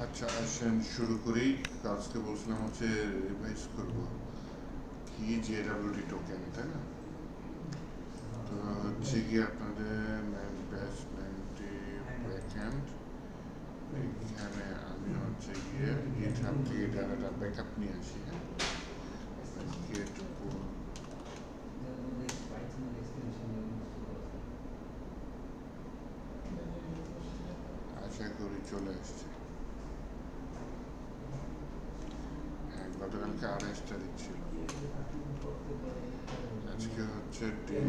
আচ্ছা আসেন শুরু করি। আজকে বলছিলাম হচ্ছে রিভাইজ করব কি জেডাব্লিউটি টোকেন, তাই না? তো হচ্ছে কি আপনাদের ব্যাচ 90 ব্যাকএন্ড, এখানে আমি হচ্ছে গিয়ে গিটহাব থেকে ডাটাটা ব্যাকআপ নিয়ে আসি। হ্যাঁ, গেট আশা করি চলে আসছে। হ্যাঁ, গতকালকে 28 তারিখ ছিল, আজকে হচ্ছে ডে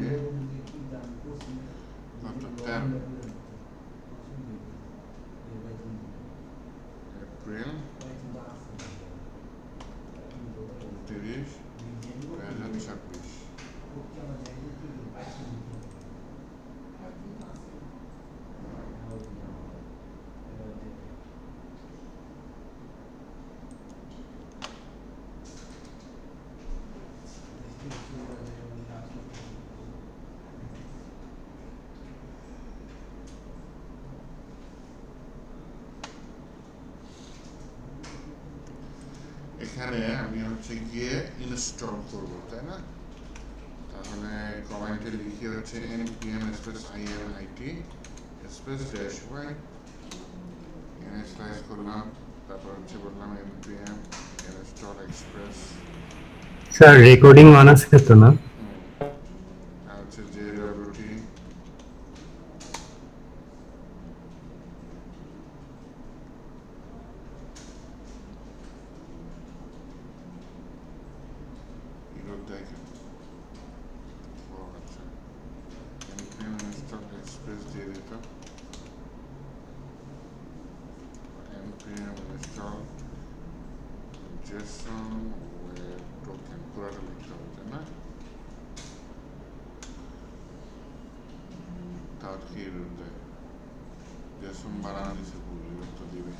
কত 10 এপ্রিল 30, 2026। এখানে আমি হচ্ছে গিয়ে ইনস্টল করব, তাই না? তাহলে কমান্ডে লিখে হচ্ছে npm space init space dash Y initialize করলাম, তারপর হচ্ছে বললাম npm install express। Sir recording on আছে তো না? আর হচ্ছে jwt এগুলো দেখেন। ও আচ্ছা, npm install express দিয়ে দিত, npm install json web token পুরাটা লিখতে হবে, তাই না? তার কি দেয় জেসন বানানো দিছে, ভুল তো দিবে।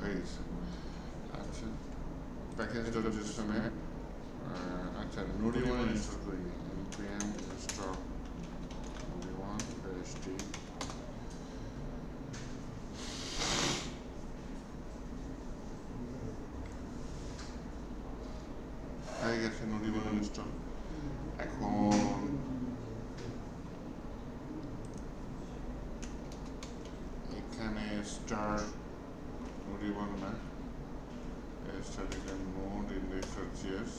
হয়ে গেছে। আচ্ছা, প্যাকেজ ডট জেসনে আচ্ছা নোডি ওয়ান ইনস্টল করি, npm install নোডি ওয়ান st। হয়ে গেছে নোডি ওয়ান ইনস্টল। এখন এখানে স্টার নোডি ওয়ান না, স্ট্যাটিক নোড index.js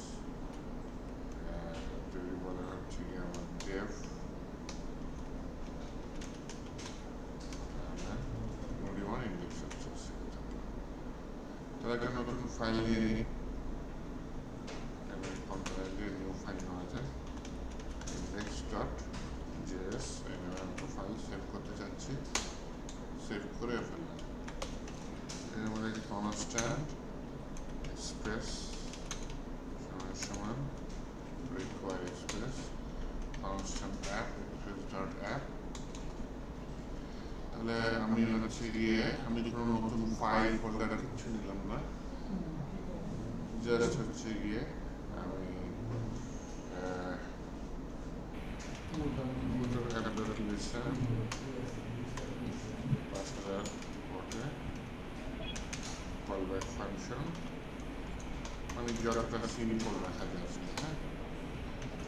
যদি বলা হচ্ছে কি আমার ডেভ নোডি ওয়ান index.js। তাহলে একটা নতুন ফাইল নিয়ে নিই, কম্পাইল দিয়ে নিউ ফাইল নেওয়া যায় index.js। এখানে একটা ফাইল সেভ করতে চাচ্ছি, সেভ করে ফেললাম। এর মধ্যে কনস্ট্যান্ট এক্সপ্রেস সমান require express constant app express dot app। তাহলে আমি হচ্ছে গিয়ে আমি কোনো নতুন ফাইল ফোল্ডার কিছু নিলাম না, জাস্ট হচ্ছে গিয়ে আমি listen 5000 ওকে callback function, মানে যতটা সিম্পল রাখা যাচ্ছে। হ্যাঁ,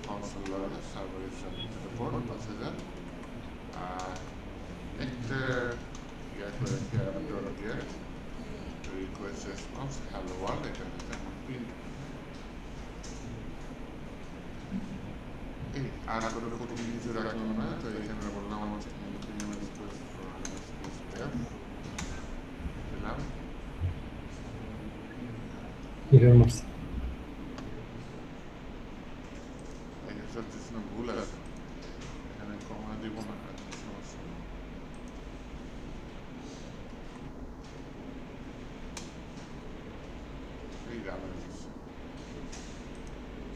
console logger server is submitted the port 5000 আর একটা ইয়া করে dot gate request response hello world, এটা হচ্ছে আমার প্রিন্ট। এই আর কোনো কোনো কিছু রাখলাম না, তো এখানে বললাম হচ্ছে npm space dev দিলাম। এখানে সব কিছু ভুল আছে, এখানে কমা দিব না, সমস্যা নেই। এই রান্না দিচ্ছে,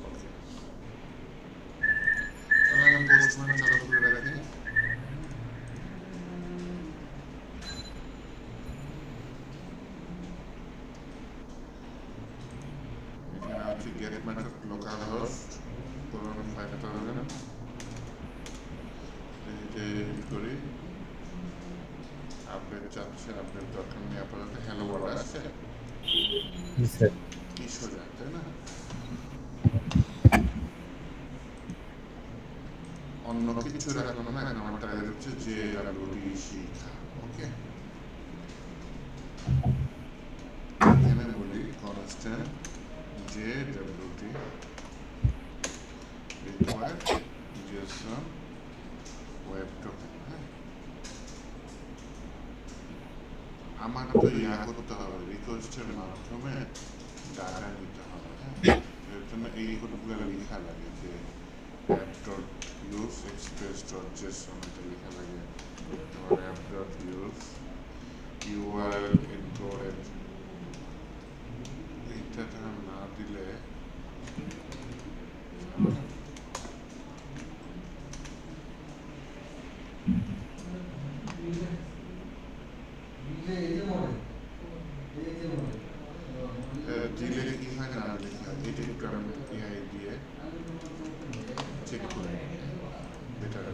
ওকে। তাহলে আমি পোস্টম্যান চালু করে রাখি। এখানে হচ্ছে গেট মেথড লোকাল হোস্ট পুরোনো 5000, এই যে আপডেট চাচ্ছেন, আপডেট দরকার নেই আপাতত। হ্যালো বলা আসছে, জি স্যার। কি সোজা তাই না? অন্য কিছু রাখলাম না, এখন আমার টার্গেট হচ্ছে যে ডাব্লিউটি শিখা। ওকে, এখানে বলি কনস্ট্যান্ট যে WT require Jason web token. হ্যাঁ, আমার তো ইয়া করতে হবে, রিকোয়েস্টের মাধ্যমে ডাটা নিতে হবে। হ্যাঁ, এর জন্য এই কোডগুলো লেখা লাগে যে app dot use express dot Jason, এটা লেখা লাগে। তোমার app dot use URL encoded, এইটা না দিলে দিলে কি হয় না লেখা, এটা একটু আমি এআই দিয়ে চেক করি বেটার।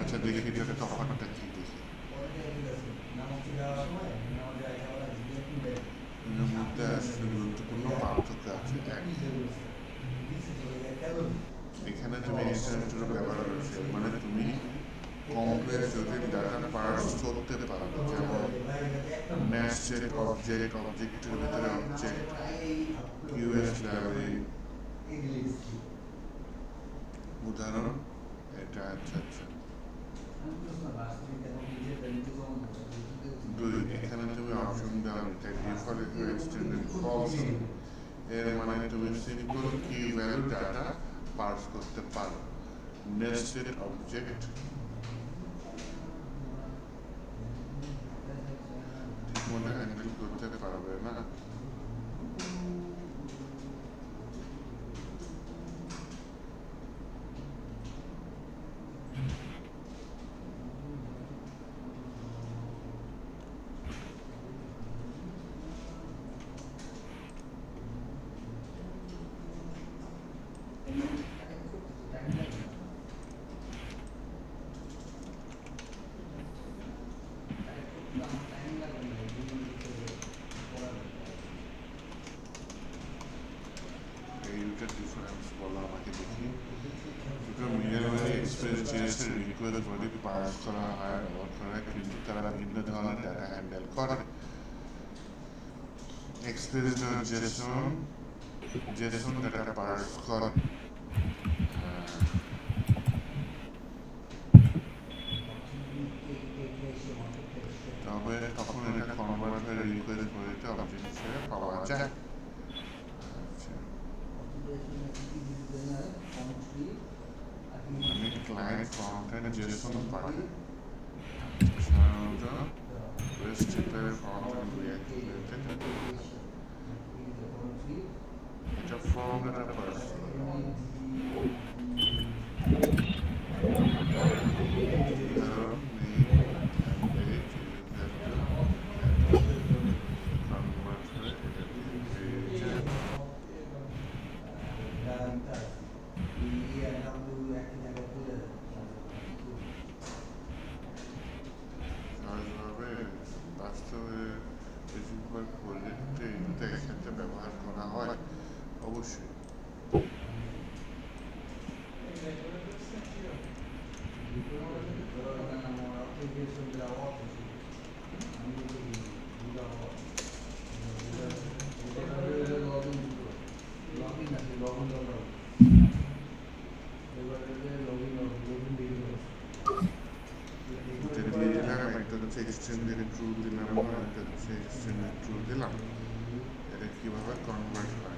আচ্ছা দেখি এটাতে তফাৎটা কি দেখি। এর মধ্যে আসলে গুরুত্বপূর্ণ পার্থক্য আছে। এক, এখানে তুমি এক্সটেন্সর ব্যবহার করছো, মানে তুমি কমপ্লেক্স জটিল ডাটা পার্স করতে পারবে, যেমন নেস্টেড অবজেক্ট, অবজেক্টের ভিতরে অবজেক্ট, কিউএস লাইব্রেরি। উদাহরণ এটা। আচ্ছা আচ্ছা, দুই, এখানে তুমি অপশন দেওয়া তাই ডিফল্ট এক্সটেন্ডেড ফলস, এর মানে তুমি সিম্পল কি ভ্যালু ডাটা পার্স করতে পারো। নেস্টেড অবজেক্ট ঠিক মতো হ্যান্ডেল করতে পারবে না। এই দুটো ডিফারেন্স বলো আমাকে দেখি। দুটো মিডলওয়্যার এক্সপ্রেস জেএস এর রিকোয়েস্ট বডি পার্স করা হয় ব্যবহার করে, কিন্তু তারা ভিন্ন ধরনের ডাটা হ্যান্ডেল করে। Express dot JSON JSON data parse করে, তবে তখন এটা কনভার্ট হয়ে রিকোয়েস্ট বডিতে অবজেক্ট হিসেবে পাওয়া যায়। আচ্ছা, আমি ক্লায়েন্ট ফ্রন্ট-এন্ড জেসন পাঠাই, সাধারণত REST টাইপের ফ্রন্ট-এন্ড রিঅ্যাক্ট রিলেটেড। এটা ফর্ম ডাটা পার্স করে। উদাহরণ নেই পেজ ইউজার কনভার্ট হয়ে এটা পেজে। সহজভাবে বাস্তবে বেশিরভাগ প্রজেক্টে এটা একসাথে ব্যবহার করা হয় অবশ্যই। দিয়ে দিলাম, একটা হচ্ছে এক্সটেন্ডেড ট্রু দিলাম, একটা হচ্ছে এক্সটেন্ডেড ট্রু দিলাম। এটা কিভাবে কনভার্ট হয়?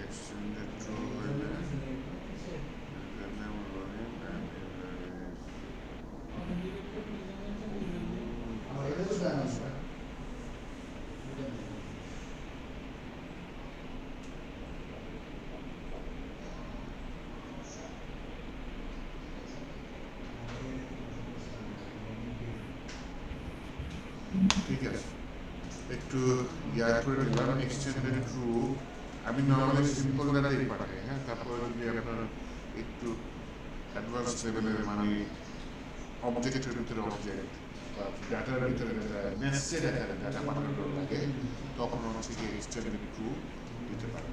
extended true হইলে the memory and ঠিক আছে একটু ইয়ার করে নিলাম এক্সটেন্ডেড ট্রু আমি নর্মালি সিম্পল ডাটাই পাঠাই হ্যাঁ তারপর যদি আপনার একটু অ্যাডভান্স লেভেলের মানে অবজেক্টের ভিতরে অবজেক্ট বা ডাটার ভিতরে নেসেসেরি আকারে ডাটা পাঠানোর লাগে তখন হচ্ছে কি এক্সটেন্ডেড ট্রু দিতে পারে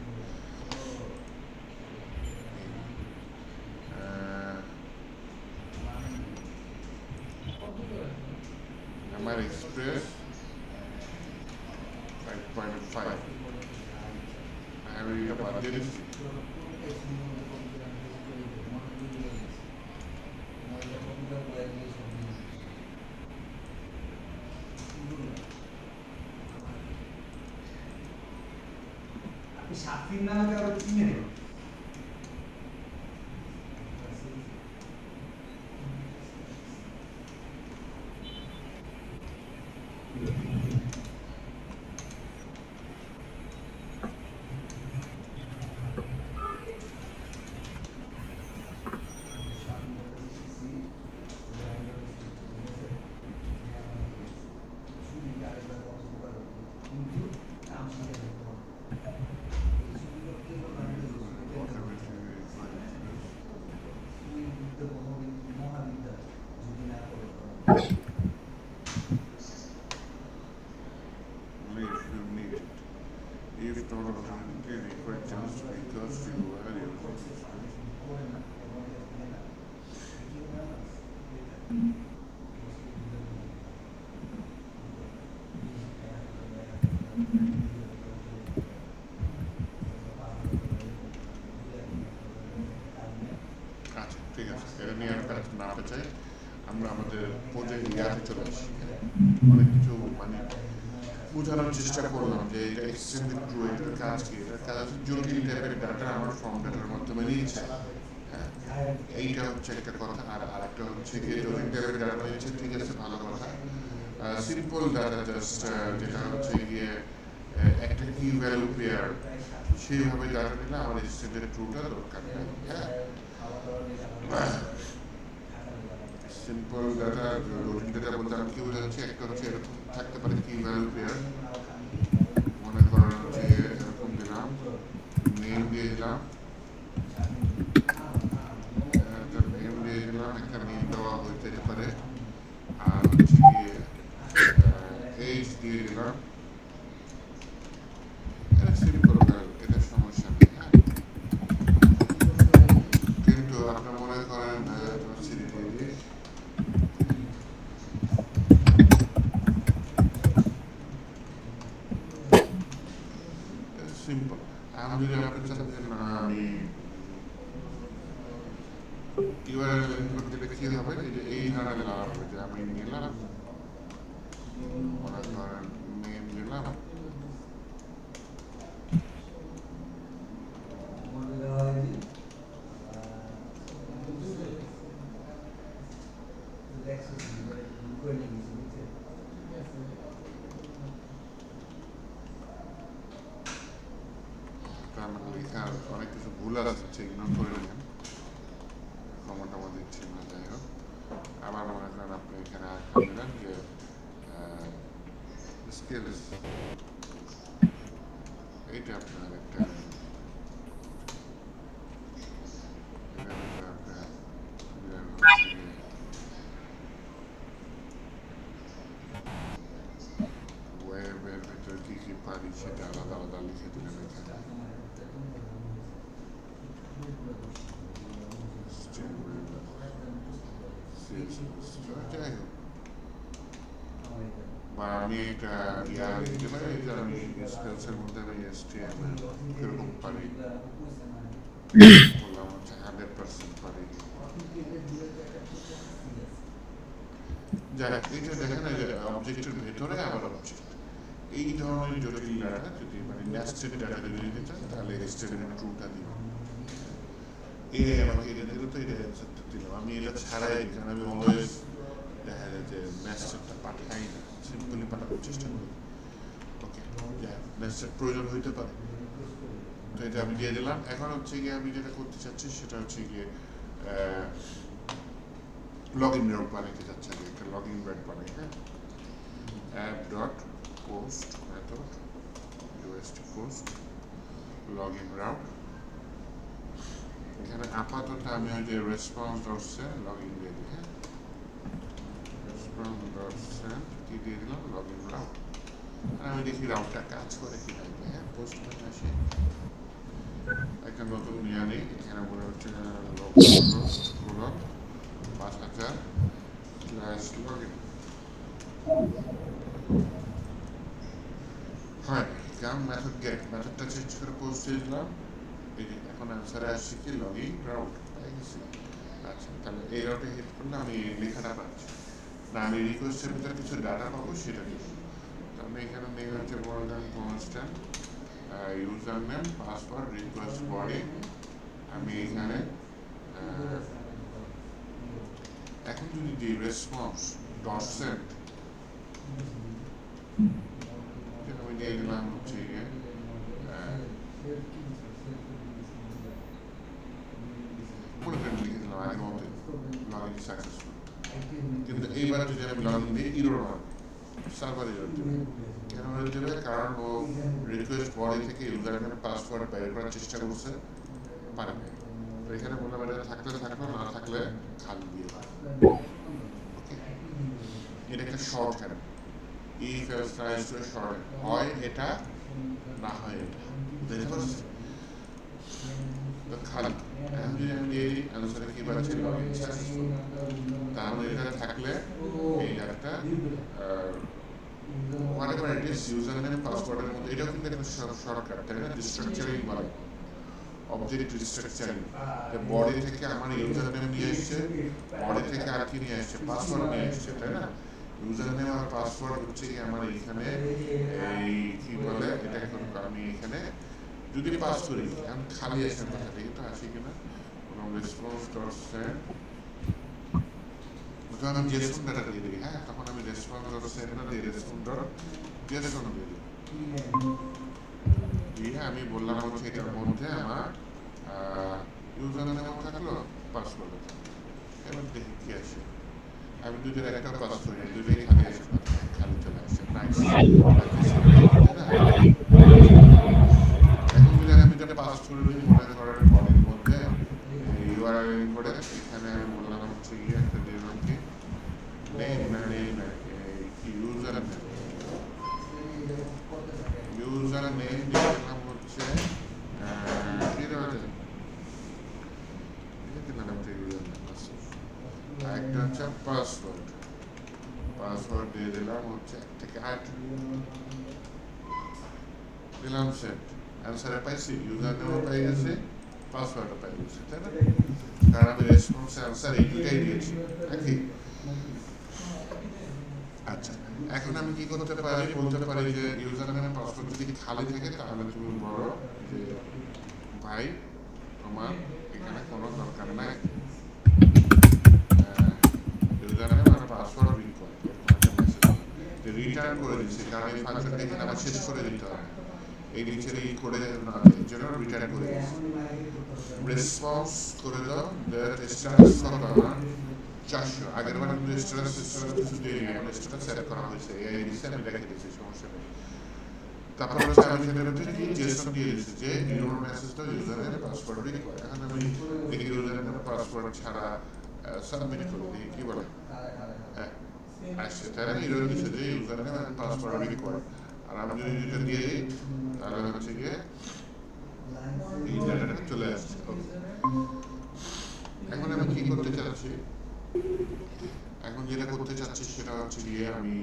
আমার এক্সপ্রেস 5.5 আমি এটা বাদ দিয়ে দিচ্ছি আপনি সাতদিন নামে কারো চিনেন only if you need it. If not, any questions because you are আচ্ছা ঠিক আছে এটা নিয়ে আর কাজ না চাই আমরা আমাদের প্রজেক্ট ইয়াতে চলে আসি অনেক কিছু মানে বোঝানোর চেষ্টা করলাম যে এটা এক্সটেন্ডেড ট্রু এটার কাজ কি এটার কাজ জটিল টাইপের ডাটা আমার ফর্ম ডাটার মাধ্যমে নিয়েছে হ্যাঁ এইটা হচ্ছে একটা কথা আর আরেকটা হচ্ছে কি জটিল টাইপের ডাটা নিয়েছে ঠিক আছে ভালো কথা সিম্পল ডাটা জাস্ট যেটা হচ্ছে গিয়ে একটা কি ভ্যালু পেয়ার সেইভাবে ডাটা নিলে আমার এক্সটেন্ডেড ট্রুটা দরকার নেই হ্যাঁ সিম্পল ডাটা জটিল ডাটা বলতে আমি কি বোঝাচ্ছি একটা হচ্ছে এরকম থাকতে পারে কি ভ্যালু পেয়ার মনে করেন হচ্ছে এরকম দিলাম নেম দিয়ে দিলাম একটা নেম দিয়ে দিলাম একটা নেম দেওয়া হইতে পারে আর হচ্ছে গিয়ে এইজ দিয়ে দিলাম এটা সিম্পল এটা সমস্যা নেই হ্যাঁ কিন্তু আপনার মনে করেন সিডি দিয়ে দিই সিম্পল আমি যদি আপনি চান যে না আমি ইউআরএল ইনপুট দিলে কি হবে এই ধরনের লাভ হবে যে আমি নিলাম মনে করেন নেম দিলাম লেখা অনেক কিছু ভুল আসছে ইগনোর করে নেন কমেন্ট আমার দিচ্ছি না যাই হোক আবার মনে করেন আপনি এখানে আরেকটা দিলেন যে স্কিলস এইটা আপনার একটা ওয়েবের ভিতরে কি কি পারি সেটা আলাদা আলাদা লিখে দিলেন এখানে যাই হোক বা আমি একটা ইয়া লিখতে পারি যে আমি স্পেলসের মধ্যে আমি এসটিএমএল এরকম পারি বললাম এক্সটেন্ড ডাটা যদি দিতে চান তাহলে এক্সটেন্ড ট্রুটা দিব। এ আমাকে এটা দিল, তো এটা অ্যান্সারটা দিলাম। আমি এটা ছাড়াই কারণ আমি অলওয়েজ দেখা যায় যে মেসেজটা পাঠাই না, সিম্পলি পাঠানোর চেষ্টা করি। ওকে, মেসেজ প্রয়োজন হইতে পারে, তো এটা আমি দিয়ে দিলাম। এখন হচ্ছে গিয়ে আমি যেটা করতে চাচ্ছি সেটা হচ্ছে গিয়ে লগ ইন রাউট বানাইতে চাচ্ছি। আমি একটা লগ ইন রাউট বানাই। হ্যাঁ, app dot post method UST post log in route. এখানে আপাতত আমি ওই যে response dot send log in দিয়ে দিই। হ্যাঁ, রেসপন্স ডট সেন্ড কি দিয়ে দিলাম, লগ ইন রাউট। আর আমি দেখি রাউটটা কাজ করে কিনা। হ্যাঁ, পোস্ট করে আসি, একটা নতুন নিয়ে নিই। এখানে মনে হচ্ছে লোকাল 5000 লগ ইন হয়। কারণ মেথড গেট মেথডটা চেঞ্জ করে পোস্ট দিয়ে দিলাম। এই যে এখন অ্যান্সারে আসছে কি লগ ইন রাউট পাই গেছি। আচ্ছা, তাহলে এই রাউটে হিট করলে আমি লেখাটা পাচ্ছি না, আমি রিকোয়েস্টের ভিতরে কিছু ডাটা পাবো সেটা দিব। তো আমি এখানে নেই হচ্ছে বললাম constant user name password request body. আমি এখানে এখন যদি দিই রেসপন্স ডট সেন্ড, আমি দিয়ে দিলাম হচ্ছে লিখে দিলাম আগের মতো লগ ইন সাকসেসফুল। কিন্তু এইবার যদি আমি লগ ইন দিই ইরোর হবে, সার্ভার ইরোর দেবে। কেন দেবে? কারণ ও রিকোয়েস্ট বডি থেকে ইউজার নেম পাসওয়ার্ড বের করার চেষ্টা করছে, পারে না। তো এখানে বললাম এটা থাকলে থাকলো, না থাকলে খালি দিয়ে ওকে। এটা একটা short hand, if else tries to short হয় এটা, না হয় এটা, বুঝতে পারছি? তো খালি এখন যদি আমি দিয়ে দিই অ্যান্সারে কি পাচ্ছি লগ ইন সাকসেসফুল, তাহলে এটা থাকলে এই data whatever it is user name পাসওয়ার্ডের মধ্যে এটাও কিন্তু একটা শর্টকাট, তাই না? রিস্ট্রাকচারিং বলে, অবজেক্ট রিস্ট্রাকচারিং। বডি থেকে আমার ইউজার নেম নিয়ে এসছে, বডি থেকে আর কি নিয়ে এসছে, পাসওয়ার্ড নিয়ে এসছে, তাই না? ইউজার নেম আর পাসওয়ার্ড হচ্ছে কি আমার এখানে এই কি বলে এটা, এখন আমি এখানে যদি পাস করি এখন খালি আসে কথা, দেখি তো আসি কিনা। রেসপন্স ডট সেন্ড, যখন আমি জেসন ডাটা দিয়ে দিই, হ্যাঁ, তখন আমি রেসপন্স ডট সেন্ড না দিয়ে রেসপন্স ডট জেসন দিয়ে দিই। দিয়ে আমি বললাম হচ্ছে এটার মধ্যে আমার ইউজার নেম থাকলো, পাসওয়ার্ড থাকলো। এবার দেখি কি আসে। আমি দুটোর একটা পাস করি, দুটোই খালি আসে, খালি চলে আসে। নাইস। এখন যদি আমি যেটা পাস করে দিই মনে করেন বডির মধ্যে ইউআরএল করে, এখানে আমি বললাম হচ্ছে গিয়ে একটা দিলাম কি নেম না নেম কি ইউজার নেম, ইউজার নেম দিয়ে দিলাম হচ্ছে কি দেওয়া যায়, একটা হচ্ছে পাসওয়ার্ড, পাসওয়ার্ড দিয়ে দিলাম হচ্ছে 1 থেকে 8 দিলাম সেট। অ্যান্সারে পাইছি, ইউজার নেমও পাই গেছে, পাসওয়ার্ডও পাই গেছে, তাই না? কারণ আমি রেসপন্স অ্যান্সার এই দুটাই দিয়েছি নাকি। আচ্ছা, এখন আমি কি করতে পারি, বলতে পারি যে ইউজার নেম পাসওয়ার্ড যদি খালি থাকে তাহলে তুমি বলো যে ভাই তোমার এখানে কোনো দরকার নাই, ইউজার নেম আর পাসওয়ার্ড রিকোয়ার্ড, যে রিটার্ন করে দিচ্ছি। কারণ এই ফাংশনটা এখানে আমার শেষ করে দিতে হবে, এই নিচের এই করে না জন্য রিটার্ন করে দিচ্ছি। রেসপন্স করে দাও স্ট্যাটাস কত আমার 400, আগের বার কিন্তু স্ট্যাটাস কিছু দিয়ে নিই, এখন স্ট্যাটাস সেট করা হয়েছে, এই দিচ্ছে আমি রেখে দিচ্ছি, সমস্যা নেই। তারপর হচ্ছে আমি সেটার মধ্যে কি জেসন দিয়ে দিচ্ছি যে ইউর মেসেজটা ইউজারের পাসওয়ার্ড রিকোয়ার্ড। এখন আমি দেখি ইউজারের পাসওয়ার্ড ছাড়া সাবমিট করে দিই, কি বলে হ্যাঁ আসছে, তাই না? ইউজার দিচ্ছে যে ইউজারের পাসওয়ার্ড রিকোয়ার্ড। আর আমি যদি এটা দিয়ে দিই তাহলে হচ্ছে গিয়ে এই ডাটাটা চলে আসছে। এখন আমি কি করতে চাচ্ছি, এখন যেটা করতে চাচ্ছি সেটা হচ্ছে গিয়ে আমি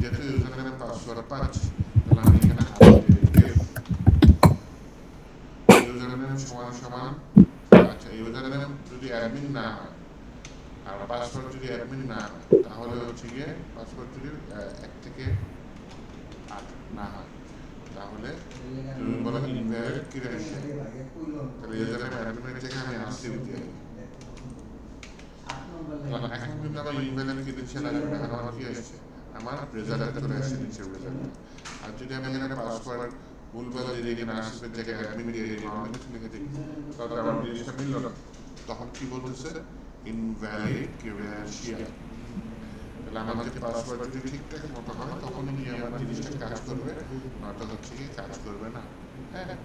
যেহেতু ইউজার নেম পাসওয়ার্ড পাচ্ছি, তাহলে আমি এখানে ইউজার নেম সমান সমান, আচ্ছা ইউজার নেম যদি অ্যাডমিন না হয় আর পাসওয়ার্ড যদি অ্যাডমিন না হয় তাহলে হচ্ছে গিয়ে পাসওয়ার্ড যদি 1 থেকে 8 না হয় তাহলে তুমি বলো ইনভ্যালিড ক্রিডেনশিয়াল, তাহলে এই জায়গায় অ্যাডমিনের জায়গায় আমি আসতে দিতে এখন কিন্তু আমার ইনভ্যালিড ক্রিডেনশিয়াল আসবে না, এখন আমার কি আসছে, আমার রেজাল্টটা চলে আসছে নিচের রেজাল্ট। আর যদি আমি এখানে পাসওয়ার্ড ভুলভাল দিয়ে এখানে আসবে জায়গায় অ্যাডমিন দিয়ে লিখে দিই, তাহলে আমার জিনিসটা মিলল না। তখন কি বলতেছে, ইনভ্যালিড ক্রিডেনশিয়াল। তাহলে আমার যে পাসওয়ার্ড যদি ঠিকঠাক মতো হয় তখন কি আমার জিনিসটা কাজ করবে, নয়তো হচ্ছে কি কাজ করবে না। হ্যাঁ,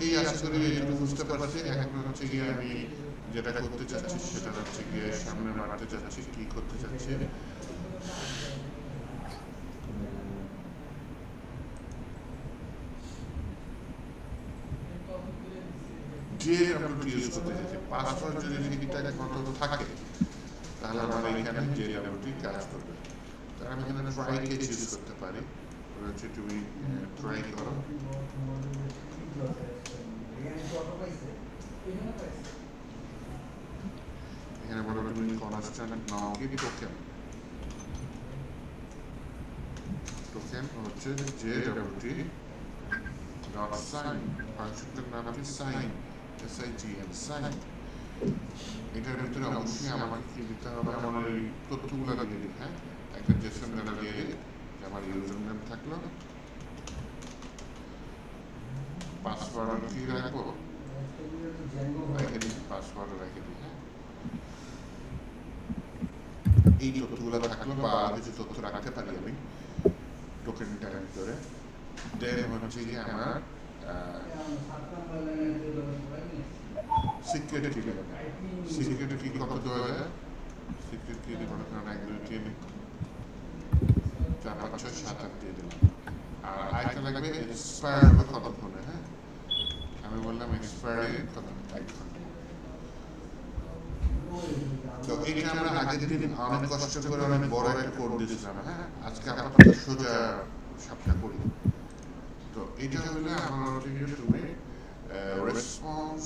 এই আশা করি এটুকু বুঝতে পারছি। এখন হচ্ছে গিয়ে আমি যেটা করতে চাচ্ছি সেটা হচ্ছে গিয়ে সামনে বাড়তে চাচ্ছি। কি করতে চাচ্ছি, যে ডাব্লিউটি ইউজ করতে চাচ্ছি, পাসওয়ার্ড যদি ঠিকঠাক মতো থাকে তাহলে আমার এখানে যে ডাব্লিউটি কাজ করবে। তাহলে আমি এখানে ট্রাই কেস ইউজ করতে পারি, হচ্ছে তুমি ট্রাই করো। এখানে বলো তুমি কনস্ট্যান্ট নাও কি টোকেন, টোকেন হচ্ছে যে ডাব্লিউটি ডট সাইন, ফাংশনটার নাম হচ্ছে সাইন, SIGN সাইন। এটার ভিতরে অবশ্যই আমাকে কি দিতে হবে, আমার এই তথ্যগুলো দিয়ে দিই। হ্যাঁ, একটা জেসন ডাটা দিয়ে দিই, আমার ইউজার নেম থাকলো, পাসওয়ার্ড কি রাখবো, রেখে দিই, পাসওয়ার্ড রেখে দিই। হ্যাঁ, এই তথ্যগুলো থাকলো বা আর কিছু তথ্য রাখতে পারি আমি টোকেনটার ভিতরে। দেন হচ্ছে কি আমার সিক্রেট কি দেবে, সিক্রেট কি কত দেওয়া যায়, সিক্রেট কি দেবো কারণ 1 2 3 4 5 6 7 8 দিয়ে দিলাম। আর আরেকটা লাগবে এক্সপায়ার হবে কতক্ষণে। হ্যাঁ, আমি বললাম এক্সপায়ার কত, 1 ঘন্টা। তো এইটা আমরা আগের দিন অনেক কষ্ট করে অনেক বড় একটা কোড দিয়েছিলাম। হ্যাঁ, আজকে আপাতত সোজা সাপটা করি। তো এটা হলে আমার তুমি রেসপন্স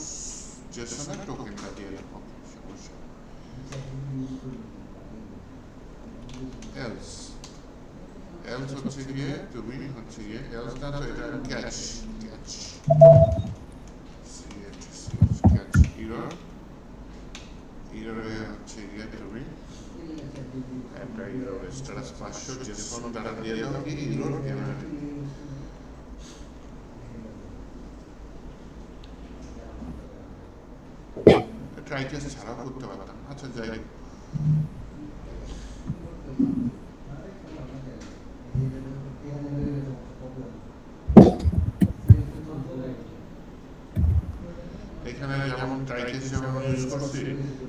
জেসনের টোকেনটা দিয়ে রাখো, সমস্যা এলস, এলস হচ্ছে গিয়ে তুমি হচ্ছে গিয়ে এলস না, তো এটা ক্যাচ, ক্যাচ ক্যাচ এরর, এররে হচ্ছে গিয়ে তুমি একটা এরর স্ট্যাটাস 500 জেসন ডাটা দিয়ে দাও কি এরর জেনারেট। ট্রাই কেস ছাড়াও করতে পারতাম। আচ্ছা যাই হোক, এখানে যেমন ট্রাই কেস যেমন ইউজ করছি,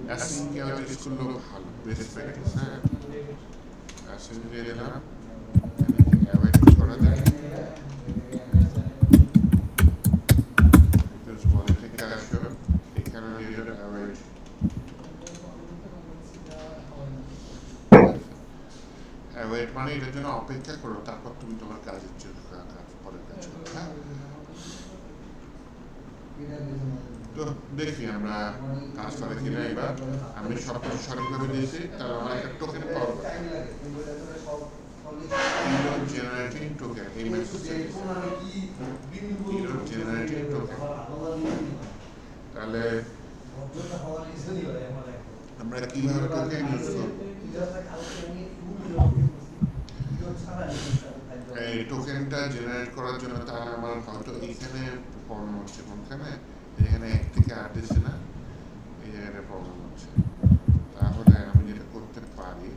অ্যাসিং কেউ ইউজ করলেও ভালো, বেস্ট প্র্যাকটিস। হ্যাঁ, অ্যাসিং দিয়ে দিলাম, অ্যাভয়েড করা যায়, বলে থেকে আসো এখানে দিয়ে দিলাম অ্যাভয়েড। অ্যাভয়েড মানে এটার জন্য অপেক্ষা করো, তারপর তুমি তোমার কাজের জন্য পরের কাজ করো। হ্যাঁ, তো দেখি আমরা কাজটা দেখি না। এবার আমি সব কিছু সঠিকভাবে দিয়েছি, তাহলে আমার একটা টোকেন পাবো, ইরর জেনারেটিং টোকেন। এই মেসেজটা ইরর জেনারেটিং টোকেন। তাহলে আমরা কিভাবে টোকেন ইউজ করব, এই টোকেনটা জেনারেট করার জন্য তাহলে আমার হয়তো এইখানে প্রবলেম হচ্ছে, কোনখানে এখানে 1 থেকে 8 দিচ্ছে না, এই জায়গায় প্রবলেম হচ্ছে। তাহলে আমি যেটা করতে পারি,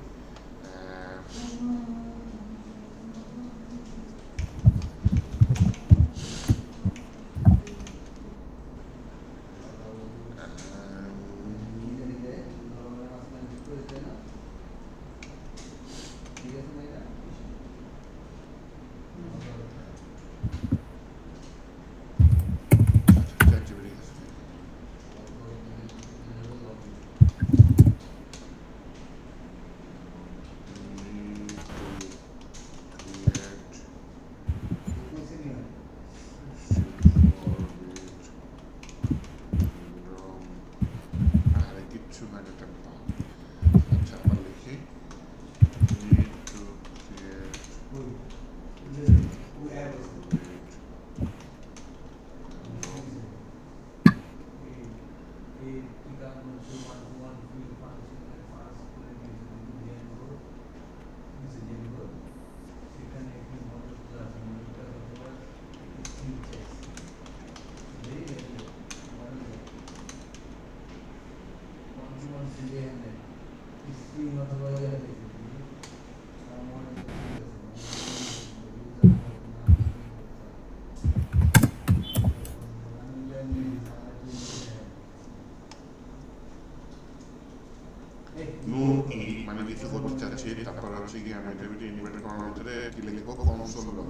এন্টারভিউতে ইনভাইট করার ভিতরে কি লিখবো কনসোল লগ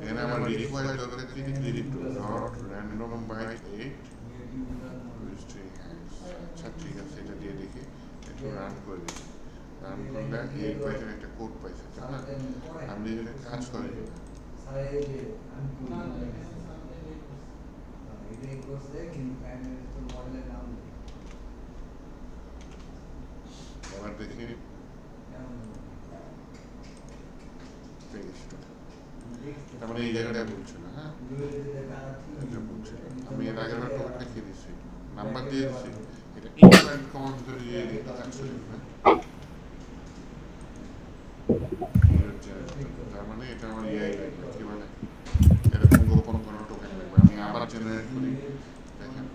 এখানে আমার রিকোয়ার্ড দরকার কি ডিরেক্টর ডট র্যান্ডম বাই 8 আচ্ছা ঠিক আছে এটা দিয়ে দেখি একটু রান করে দেখি রান করলে এই পাইথন একটা কোড পাইছে তাই না আমি এটা কাজ করি এবার দেখি তার মানে এই জায়গাটা বলছে না হ্যাঁ এটা বলছে আমি এর আগের বার টোকেনটা খেয়ে দিচ্ছি নাম্বার দিয়ে দিচ্ছি এটা ইনভাইট কমান্ড ধরে দিয়ে দিতে কাজ করবে না তার মানে এটা আমার এআই লাগবে কি বলে এরকম গোপন কোনো টোকেন লাগবে আমি আবার জেনারেট করি দেখেন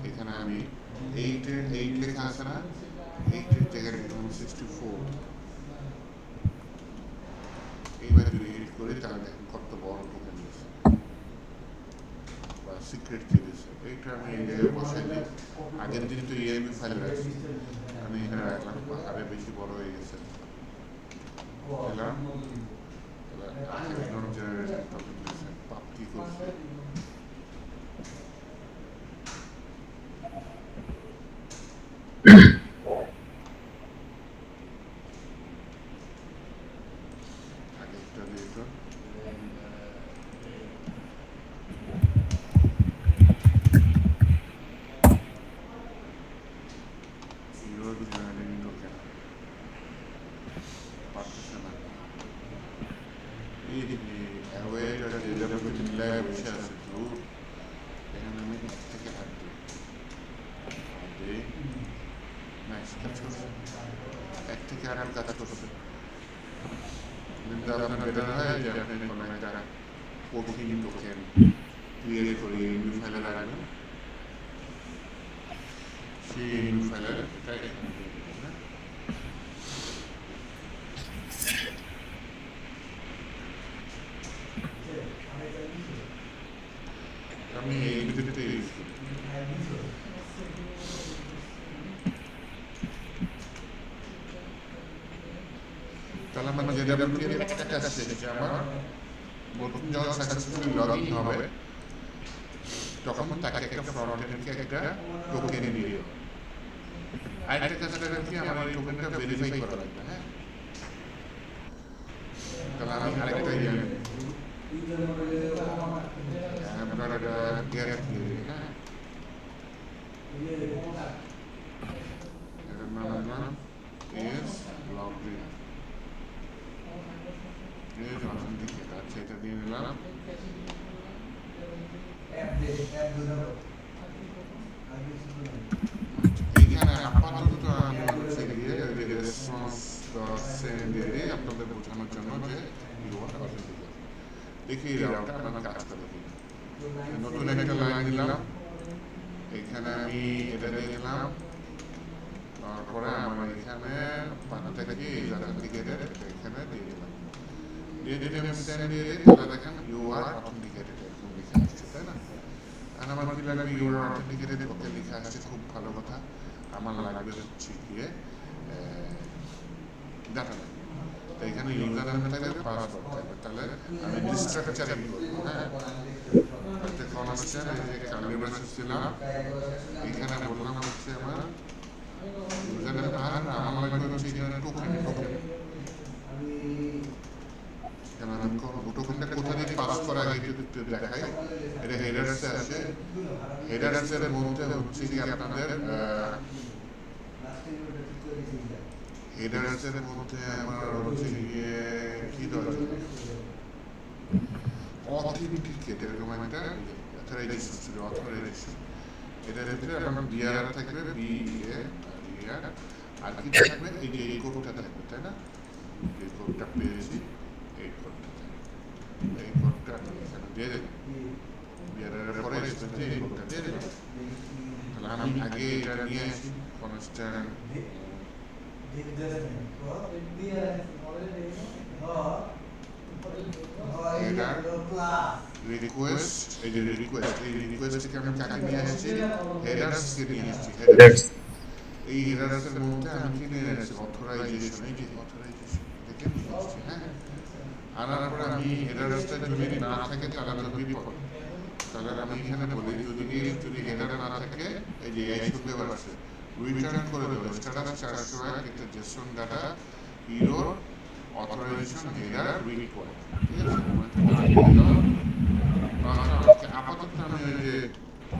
এখানে আমি 8 লেখা আছে না 8 জায়গায় 64 এইবার যদি এডিট করি তাহলে দেখেন কত বড় টোকেন দিয়েছে বা সিক্রেট কি দিয়েছে এইটা আমি এই জায়গায় বসাই দিই আগের দিন তো ইআইবি ফাইল রাখছি আমি এখানে রাখলাম আরে বেশি বড় হয়ে গেছে দিলাম পাপ কি করছে আগেরটা দিয়ে তো পারতেছে না এই অ্যাওয়েটা ডেভেলপমেন্ট মিলায় বসে আছে তো এখানে আমি এক থেকে হাত দিই নাইস কাজ করছে এক থেকে আর কাজ করছে কিন্তু আপনার বেটার হয় যে আপনি কোনো একটা কঠিন টোকেন ক্রিয়েট করে নিউ ফাইলে রাখবেন সেই নিউ ফাইলে এটা আমি এই ভিডিওতে ইউজ করি তাহলে আমার যে ডেভেলপমেন্টের একটা কাজ আছে যে আমার নতুন যখন সাকসেসফুলি লগইন হবে তখন তাকে একটা ফ্রন্ট এন্ডকে একটা টোকেন দিয়ে দিও আরেকটা কাজ করে কি আমার এই টোকেনটা ভেরিফাই করা লাগবে হ্যাঁ তাহলে আমি আরেকটা ইয়ে আপনারা গ্যারেট দিয়ে হ্যাঁ এর নাম এস লগইন এই যে অথেন্টিকেট আছে এটা দিয়ে নিলাম এইখানে আপাতত আমি হচ্ছে গিয়ে রেসপন্স সেন্ড দিয়ে আপনাদের বোঝানোর জন্য যে ইউআর অথেন্টিকেট দেখি রাউটটা আপনার কাজ করে কিনা নতুন একটা লাইন দিলাম এখানে আমি এটা দিয়ে দিলাম তারপরে আমার এখানে পানাটা কি অথেন্টিকেটেড এখানে দিয়ে দিলাম দিয়ে দিলে আমি সেন্ড দিয়ে দিই তাহলে দেখেন ইউআর অথেন্টিকেটেড এরকম লেখা আসছে তাই না আর আমার কি লাগবে ইউআর অথেন্টিকেটেড ওকে লেখা আসছে খুব ভালো কথা আমার লাগবে হচ্ছে গিয়ে ডাটা লাগবে তো এখানে ইউজার নেম থাকবে পাসওয়ার্ড থাকবে তাহলে আমি স্ট্রাকচার এড করবো হ্যাঁ একটা কনস্ট্যান্ট এই যে কার্লি ব্রেসেস ছিলাম এখানে বললাম হচ্ছে আমার ইউজার নেম আর আমার লাগবে হচ্ছে এখানে টোকেন টোকেনটা কোথা থেকে পাস করা আগে একটু দেখাই এটা হেডারসে আছে হেডারসের মধ্যে হচ্ছে কি আপনাদের হেডারসের মধ্যে আমার হচ্ছে গিয়ে কি দরকার অথেন্টিকেট এরকম একটা অথরাইজেশন ছিল অথরাইজেশন এটার ভিতরে আপনার বিআর থাকবে বিআর আর কি থাকবে এই যে এই কোডটা থাকবে তাই না এই কোডটা পেয়েছি এই কোডটা এই কোডটা আপনি এখানে দিয়ে দেবেন বিআরের পরে এসেছে এই কোডটা দিয়ে দেবেন তাহলে আমি আগে এটা নিয়ে আসি কনস্ট্যান্ট রিকোয়েস্ট এই যে রিকোয়েস্টকে আমি কাকে নিয়ে আসছি হেডার্সকে নিয়ে আসছি হেডার্স এই হেডার্সের মধ্যে আমি কি নিয়ে আসছি অথরাইজেশন এই যে অথরাইজেশন দেখেন এসেছি, হ্যাঁ। আনার পরে আমি হেডারসটা যদি না থাকে তাহলে তো বিপদ। তাহলে আমি এখানে বলি যদি হেডার না থাকে, এই যে এই শুনতে পারছে, রিটার্ন করে দেবো স্ট্যাটাস 401 একটা Jason data error authorisation header required, ঠিক আছে? আপাতত আমি ওই যে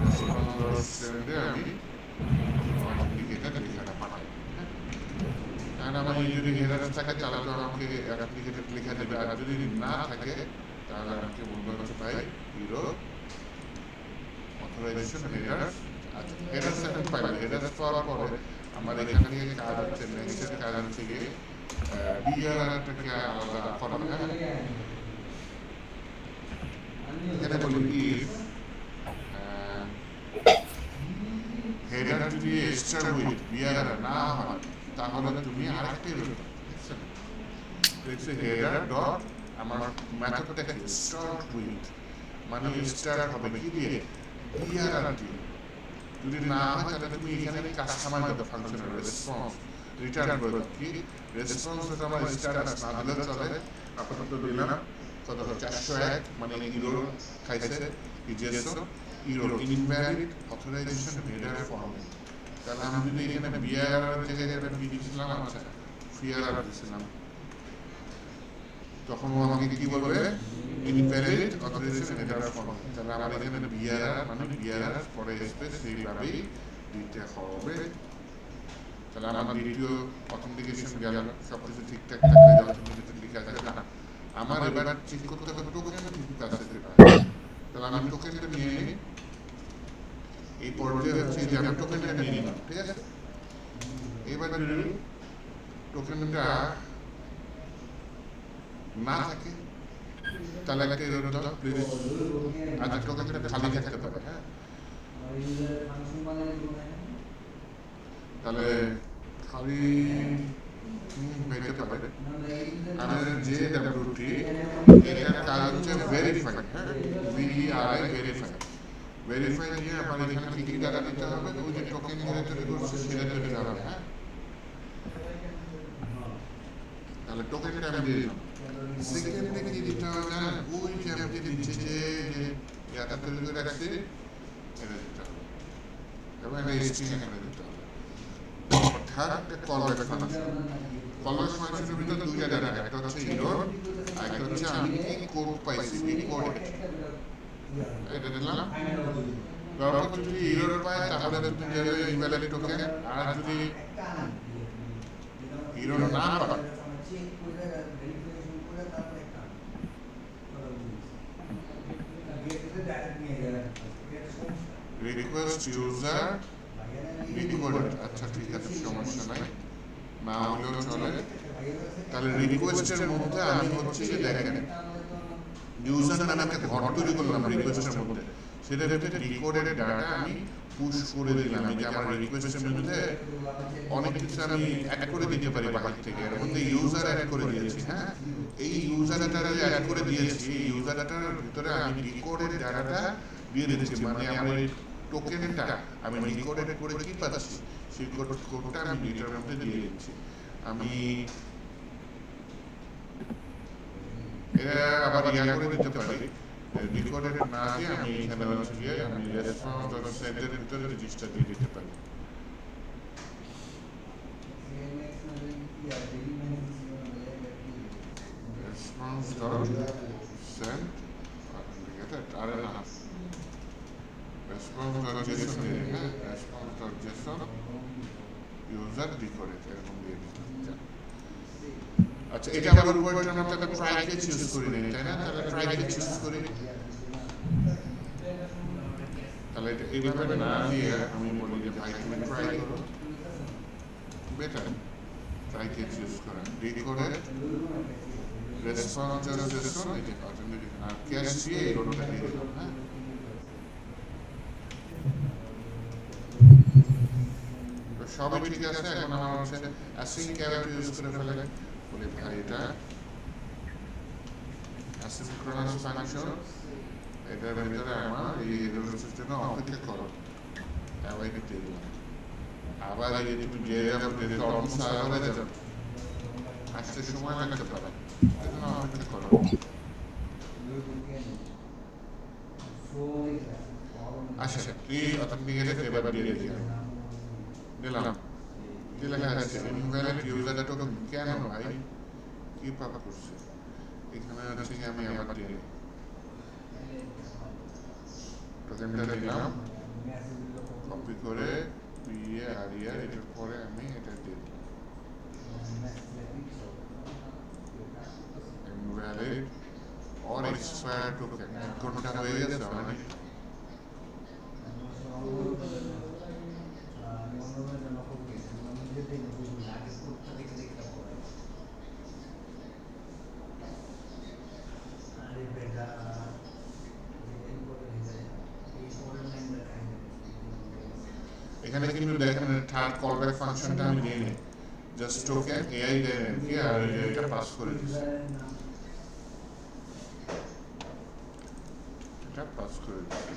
রেসপন্স সেন্ডে আমি অথেন্টিকেটেড লেখাটা পাঠাই, হ্যাঁ। কারণ আমার যদি হেডার থাকে তাহলে তো আমাকে অ্যাপ্লিকেটেড লেখা দেবে, আর যদি না থাকে তাহলে আমাকে বলবে হচ্ছে ভাই ইরো অথরাইজেশন হেডার্স। আচ্ছা, হেডার্স এখন পাইবে, হেডার্স পাওয়ার পরে আমার এখান থেকে কাজ হচ্ছে, নেক্সটের কাজ হচ্ছে গিয়ে বিআরআরটাকে আলাদা করা, হ্যাঁ। এখানে বলি ইফ হেডার যদি স্টার্ট উইথ বিআরআর না হয় তাহলে তুমি আরেকটা ইরো দেখছো, হেডার ডট আমার মেথডটাকে স্টার্ট উইথ মানে স্টার্ট হবে কি দিয়ে, বিআরআর দিয়ে। যদি না হয় তাহলে তুমি এখানে কাস্টমার দাও ফাংশনের রেসপন্স রিটার্ন করে দাও, কি রেসপন্সটা আমার স্ট্যাটাস না দিলে চলে। আপাতত দিলাম কত 401 মানে ইরো খাইছে ইজেসো error invalid authorization header form. তাহলে আমি যদি এখানে বিআরআর জায়গায় একটা কি দিয়েছিলাম, আচ্ছা বিআরআর দিয়েছিলাম, তখন ও আমাকে কি বলবে, ইনভ্যালিড অথরাইজেশন হেডার ফর্ম। তাহলে আমার এখানে বিআরআর মানে বিআরআর পরে স্পেস সেইভাবেই দিতে হবে। তাহলে আমার দ্বিতীয় অথেন্টিকেশন গেল, সব কিছু ঠিকঠাক থাকলে যে অথেন্টিকেশন লিখে আছে না, আমার এবার চেক করতে হবে টোকেন ঠিক আছে কিনা। তাহলে আমি টোকেনটা নিয়ে নিই, এই পর্যায়ে হচ্ছে যে আমি টোকেনটা নিয়ে নিলাম, ঠিক আছে। এবার যদি টোকেনটা না থাকে তাহলে একটা এরর দাও প্লিজ। আচ্ছা, টোকেনটা খালি থাকতে পারে, হ্যাঁ। তাহলে খালি হইতে পারে। আমাদের যে ডাব্লিউটি এটার কাজ হচ্ছে ভেরিফাই, হ্যাঁ, ভিআরআই ভেরিফাই। ভেরিফাই দিয়ে আমার এখানে কি কি ডাটা দিতে হবে, ওই যে টোকেন যেটা তৈরি করছে সেটা তৈরি দিতে হবে, হ্যাঁ। তাহলে টোকেনটা আমি দিয়ে দিলাম। সেকেন্ডে কি দিতে হবে জানেন, ওই যে আপনি দিচ্ছে যে ইয়াটা তৈরি করে রাখছি এটা দিতে হবে, এবং একটা স্ট্রিং এখানে দিতে হবে। অর্থাৎ একটা কলব্যাক ফাংশন, কলব্যাক ফাংশনের ভিতরে দুইটা ডাটা, একটা হচ্ছে ইরর আর একটা হচ্ছে আমি কি কোড পাইছি, এই কোড এটা দিলাম। তারপর যদি ইরর পায় তাহলে তুমি দেবে ইনভ্যালিড টোকেন, আর যদি ইরর না পায় রিকোয়েস্ট ইউজার রিকোয়েস্ট। আচ্ছা ঠিক আছে, সমস্যা নাই, না হলেও চলে। তাহলে রিকোয়েস্টের মধ্যে আমি হচ্ছে যে দেখেন ইউজার নামে একটা ঘর তৈরি করলাম রিকোয়েস্টের মধ্যে, সেটার ভিতরে রিকোডেড ডাটা আমি পুশ করে দিলাম। এই যে আমার রিকোয়েস্টের মধ্যে অনেক কিছু আমি অ্যাড করে দিতে পারি বাহির থেকে, এর মধ্যে ইউজার অ্যাড করে দিয়েছি, হ্যাঁ। এই ইউজার ডাটা যে অ্যাড করে দিয়েছি, এই ইউজার ডাটার ভিতরে আমি রিকোডেড ডাটাটা দিয়ে দিচ্ছি, মানে আমার এই টোকেনটা আমি রিকোডেড করে কি পাচ্ছি সেই কোডটা আমি এটার মধ্যে দিয়ে দিচ্ছি। আমি এটা আবার ইয়া করে দিতে পারি, রিকোডেড না দিয়ে আমি এখানে হচ্ছে গিয়ে আমি রেসপন্স ডট সেন্ডের ভিতরে রেজিস্টার দিয়ে দিতে পারি। রেসপন্স ডট সেন্ড আরে না, রেসপন্স ডট জেসন দিয়ে, হ্যাঁ, রেসপন্স ডট জেসন ইউজার রিকোডেড এরকম দিয়ে দিতে। আচ্ছা, এটা আবার উপরটা আমরা তাহলে ট্রাইকে চুজ করি না, তাই না? তাহলে ট্রাইকে চুজ করি, তাহলে এটা এইভাবে না দিয়ে আমি বলি যে ভাই তুমি ট্রাই করো, বেটার ট্রাইকে চুজ করা। রিকোডেড রেসপন্স ডট জেসন এই যে আর ক্যাশ দিয়ে এই রোডটা দিয়ে দিলাম, হ্যাঁ। সবই ঠিক আছে। এখন আমার হচ্ছে অ্যাসিং ক্যারেক্টার ইউজ করে ফেলে বলি ভাই এটা অ্যাসিনক্রোনাস ফাংশন, এটার ভিতরে আমার এই এররের জন্য অপেক্ষা করো, আবার দিতে দিলাম। আবার এই তুমি যে অলমোস্ট সার্ভারে যাবে, আসতে সময় লাগতে পারে। এখানে অপেক্ষা করো। আচ্ছা প্লিজ অথেন্টিকেটেড এবার দিয়ে দেখি আমি। দিলাম। কি লেখা আছে? Invalid user token. কেন ভাই? কি পাপ করছে? এখানে হচ্ছে কি আমি আবার দিয়ে নিই। টোকেনটা দিলাম, কপি করে দিয়ে আরিয়া এটার পরে আমি এটা দিয়ে দিলাম। Invalid or expire token. 1 ঘন্টা হয়ে গেছে মানে এখানে কিন্তু দেখেন থার্ড কলব্যাক ফাংশনটা আমি দিয়ে নিই। জাস্ট টোকেন এআই দেন কি আর এটা পাস করে দিছি। এটা পাস করে দিছি।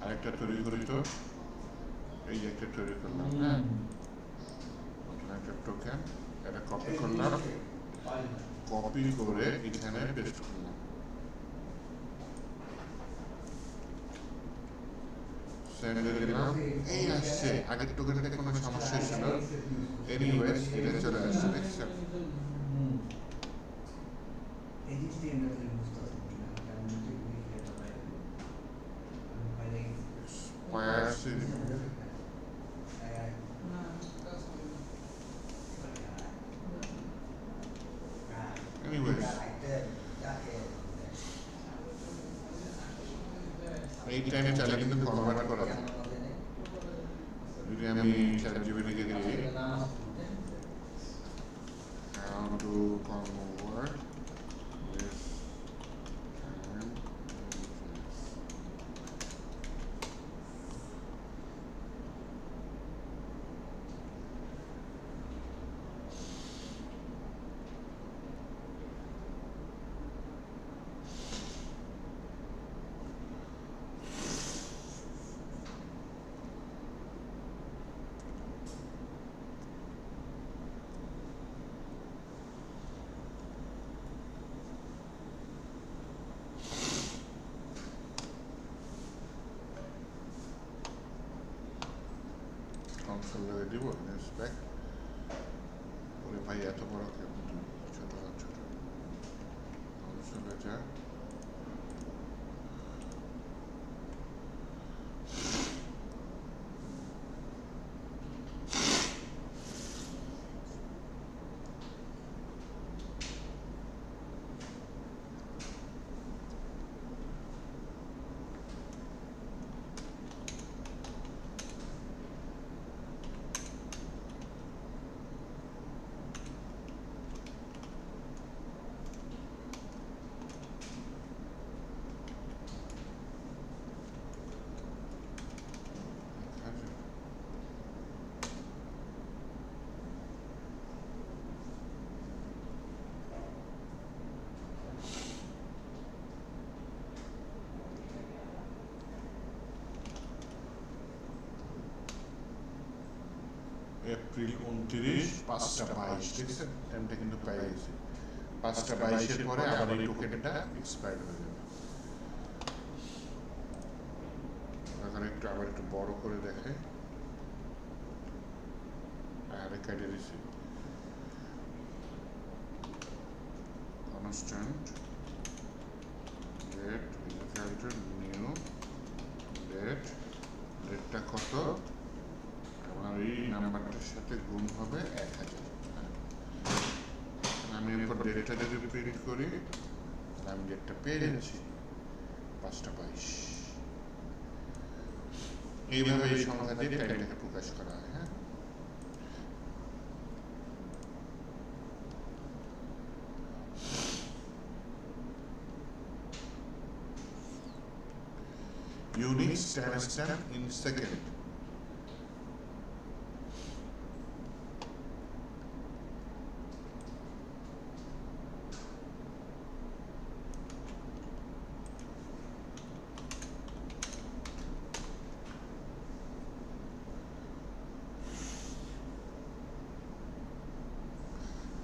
আরেকটা তৈরি করি তো, এই যে একটা তৈরি করলাম। হ্যাঁ, একটা টোকেন এটা কপি করলাম, কপি করে এখানে পেস্ট করলাম। সেন্ড দিলাম, এই আসছে। আগের টোকেনটা কোনো সমস্যা ছিল, এনিওয়েজ এটা চলে আসছে। দেখছেন? Anyways, এই টাইমে চাইলে কিন্তু কনভার্ট করা যায়। যদি আমি চ্যাটজিপিটিকে দিই how to convert this time console লগে দিব ইন্সপেক্ট ওরে ভাই এত বড় কেমন ছোট ছোট কনসোলে যা এপ্রিল 29 5:22 দেখছেন টাইমটা কিন্তু পেয়ে গেছি 5:22 এর পরে আবার এই টোকেনটা এক্সপায়ার হয়ে যাবে। এখন একটু আবার একটু বড় করে দেখে আর কেটে দিছি constant date calculator new date ডেটটা কত আমার এই নাম্বারটার সাথে গুণ হবে 1000। আমি এরপর ডেটটা যদি প্রিন্ট করি আমি ডেটটা পেয়ে যাচ্ছি 5:22। এইভাবে এই সংখ্যা দিয়ে টাইমটাকে প্রকাশ করা হয়। হ্যাঁ, units timestamp in second.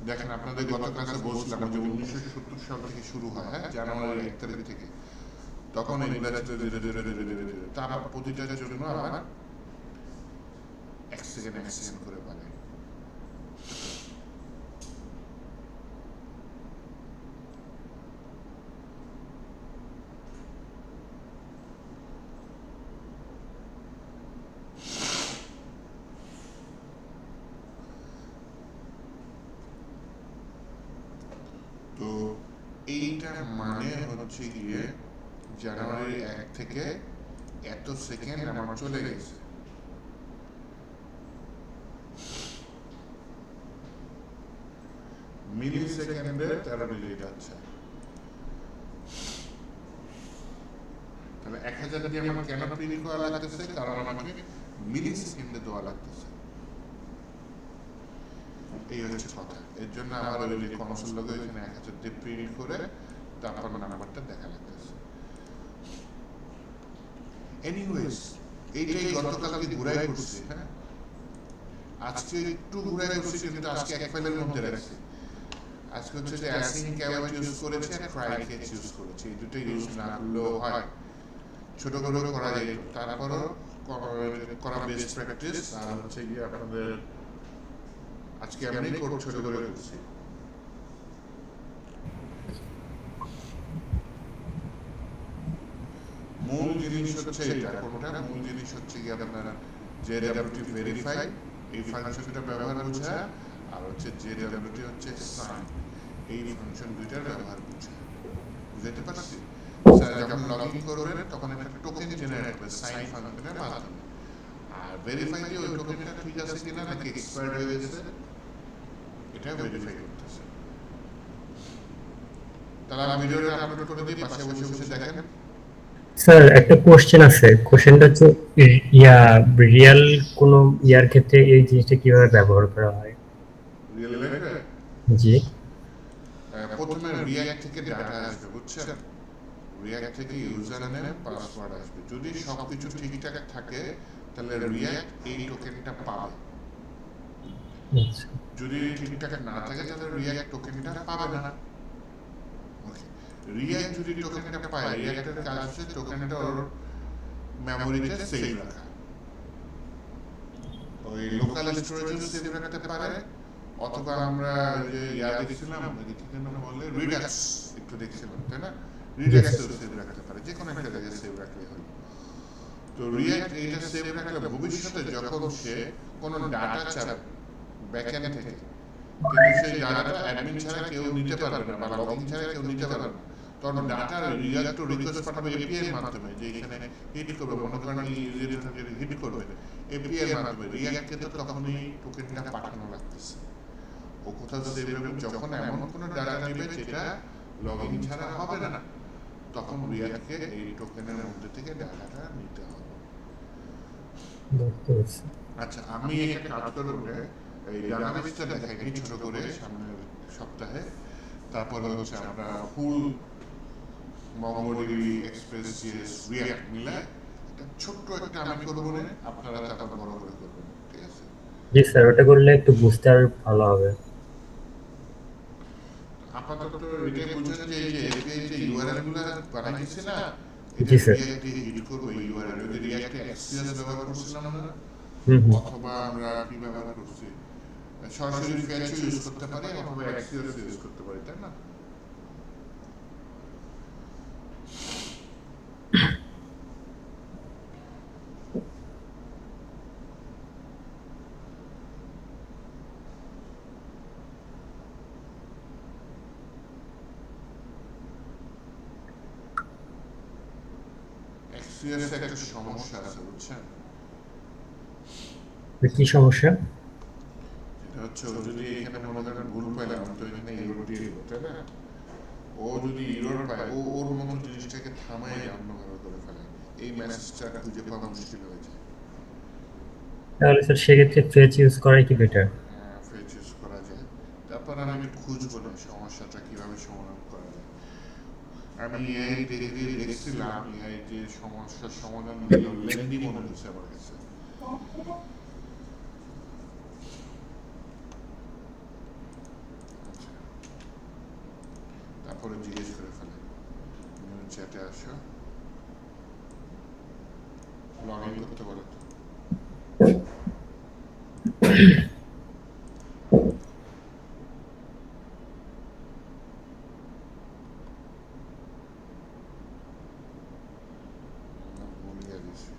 দেখেন আপনাদের গত ক্লাসে বলছিলাম যে 1970 সাল থেকে শুরু হয়, হ্যাঁ, জানুয়ারি 1 তারিখ থেকে। তখন এগুলা তারপর প্রতিটার জন্য আমার 1 সেকেন্ড করে বাড়ে। তো এইটার মানে হচ্ছে গিয়ে জানুয়ারি 1 থেকে এত সেকেন্ড আমার চলে গেছে। মিলি সেকেন্ডে 13 মিলি যাচ্ছে। তাহলে 1000 দিয়ে আমার কেন প্রিন্ট করা লাগতেছে? কারণ আমাকে মিলি সেকেন্ডে দেওয়া লাগতেছে। এই হচ্ছে কথা। এর জন্য আমার ওই যে কনসোল লোগো এখানে 1000 দিয়ে প্রিন্ট করে তারপর নাম্বারটা দেখা লাগতেছে। এনিওয়েজ, এইটাই গতকালকে ঘুরাই করছি, হ্যাঁ, আজকে একটু ঘুরাই করছি, কিন্তু আজকে এক ফাইলের মধ্যে রাখছি। আজকে হচ্ছে যে অ্যাসিং ক্যাওয়াইট ইউজ করেছি আর ট্রাই কেচ ইউজ করেছি। এই দুটো ইউজ না করলেও হয়, ছোট করে করা যায়, তারপরও করা বেস্ট প্র্যাকটিস। আর হচ্ছে গিয়ে আপনাদের আজকে আমি ছোট করে করছি। মূল জিনিস হচ্ছে এটা, কোনটা মূল জিনিস হচ্ছে কি আপনারা জেডব্লিউটি ভেরিফাই এই ফাংশনটা ব্যবহার বোঝা, আর হচ্ছে জেডব্লিউটি হচ্ছে সাইন এই ফাংশন দুইটার ব্যবহার বোঝা। বুঝতে পারছি? যখন লগইন করবেন তখন একটা টোকেন জেনারেট হবে সাইন ফাংশনের মাধ্যমে, আর ভেরিফাই দিয়ে ওই টোকেনটা ঠিক আছে কিনা নাকি এক্সপায়ার্ড হয়ে গেছে এটা ভেরিফাই করতেছে। তাহলে আমি ভিডিওটা আপলোড করে দিই, পাশে বসে বসে দেখেন। স্যার একটা কোশ্চেন আছে, কোশ্চেনটা হচ্ছে রিয়েল কোন ইয়ার ক্ষেত্রে এই জিনিসটা কিভাবে ব্যবহার করা হয়? রিয়েল লাইফে জি প্রথমে রিঅ্যাক্ট থেকে ডাটা আসবে, বুঝছেন? রিঅ্যাক্ট থেকে ইউজার নেম পাসওয়ার্ড আসবে। যদি সবকিছু ঠিকঠাক থাকে তাহলে রিঅ্যাক্ট এই টোকেনটা পাবে। আচ্ছা যদি ঠিকঠাক না থাকে তাহলে রিঅ্যাক্ট টোকেনটা পাবে না। ওকে, রিঅ্যাক্ট যদি টোকেনটা পায়, রিঅ্যাক্টের কাজ হচ্ছে টোকেনটা ওর মেমোরিতে সেভ রাখা। ওই লোকাল স্টোরেজে সেভ রাখতে পারে, অথবা আমরা যে ইয়া দেখছিলাম কি নাম বলে রিডাক্স, একটু দেখছিলাম তাই না, রিডাক্সেও সেভ রাখতে পারে, যে কোনো একটা জায়গায় সেভ রাখলে হলো। তো রিঅ্যাক্ট এইটা সেভ রাখলে ভবিষ্যতে যখন সে কোনো ডাটা চাবে ব্যাকএন্ড থেকে, কিন্তু সেই ডাটাটা অ্যাডমিন ছাড়া কেউ নিতে পারবে না বা লগইন ছাড়া কেউ নিতে পারবে না, তখন ডাটা রিঅ্যাক্ট টু রিকোয়েস্ট পাঠাবে এপিআই এর মাধ্যমে, যে এখানে হিট করবে, মনে করেন ইউজার হিট করবে এপিআই এর মাধ্যমে। রিঅ্যাক্টকে তো তখনই টোকেনটা পাঠানো লাগতেছে। ও কোথাও সেভ রাখবে, যখন এমন কোনো ডাটা নেবে যেটা লগইন ছাড়া হবে না, তখন রিঅ্যাক্টকে এই টোকেনের মধ্যে থেকে ডাটাটা নিতে হবে। বুঝতে পারছি। আচ্ছা, আমি একটা কাজ করব, এই ডাটাবেসটা দেখাই ছোট করে সামনের সপ্তাহে, তারপর হচ্ছে আমরা ফুল মঙ্গোডিবি এক্সপ্রেস জিএস রিঅ্যাক্ট মিলে একটা ছোট্ট একটা আমি করব না, আপনারা তারপর বড় করে করবেন, ঠিক আছে? জি স্যার, ওটা করলে একটু বুঝতে আর ভালো হবে। আপাতত এটাই বুঝছেন যে এই যে এপিআই যে ইউআরএল গুলো বানাইছে না, এটা জি স্যার। রিঅ্যাক্টে হিট করবে ইউআরএল, ওই রিঅ্যাক্টে এক্সিএস ব্যবহার করছিলাম না, অথবা আমরা কি ব্যবহার করছি, সরাসরি ফ্যাচ ইউজ করতে পারি অথবা এক্সিএস ইউজ করতে পারি, তাই না? এক্সিএস একটা সমস্যা আছে, বুঝছেন? কি সমস্যা? যেটা হচ্ছে ও যদি এখানে মনে করেন ভুল পাইলাম, তো এখানে ইউরো দিয়ে দিল, তাই না? ও যদি ইউরো পায়, ও ওর মতো জিনিসটাকে থামাই অন্যভাবে করে ফেলে। এই মেসেজটা খুঁজে পাওয়া মুশকিল হয়ে যায়। তাহলে স্যার সেক্ষেত্রে ফেজ ইউজ করাই কি বেটার? ফেজ ইউজ করা যায়। তারপর আমি একটু খুঁজবো না সমস্যাটা কিভাবে সমাধান করা যায়। আমি এআই দেখে দেখছিলাম, এআই যে সমস্যার সমাধান দিল লেন্দি মনে হচ্ছে আমার কাছে। আচ্ছা, তারপরে জিজ্ঞেস করে ফেলে চ্যাটে আসো, লগ ইন করতে বলো তো। ভুলিয়ে দিছি।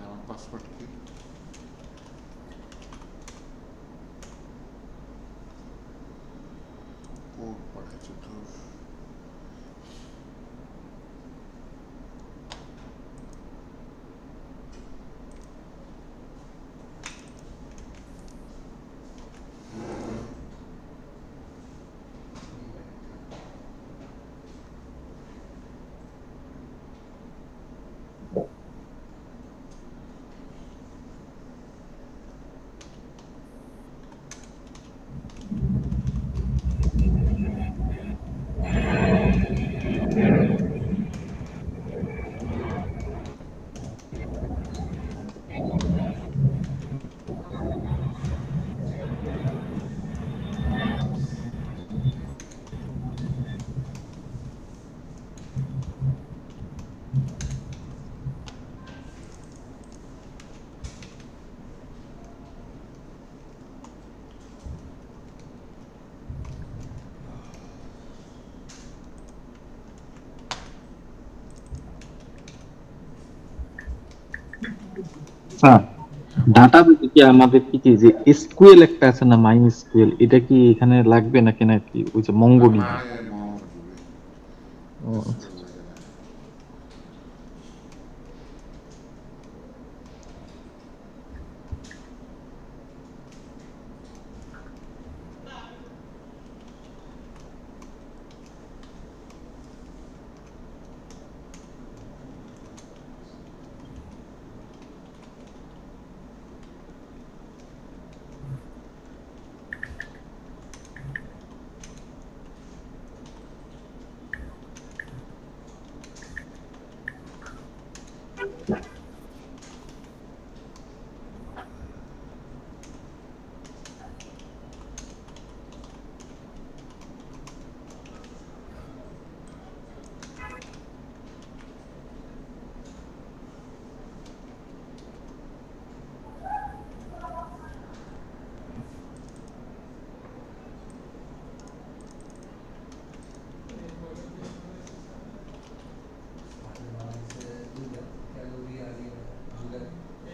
আমার পাসওয়ার্ড কি? কোড পাঠাচ্ছে তো। স্যার, ডাটাবেসে কি আমাদের কি যে এসকিউএল একটা আছে না, মাই এসকিউএল, এটা কি এখানে লাগবে নাকি নাকি ওই যে মঙ্গোডি? মায়ে মঙ্গোডিবি, ও আচ্ছা।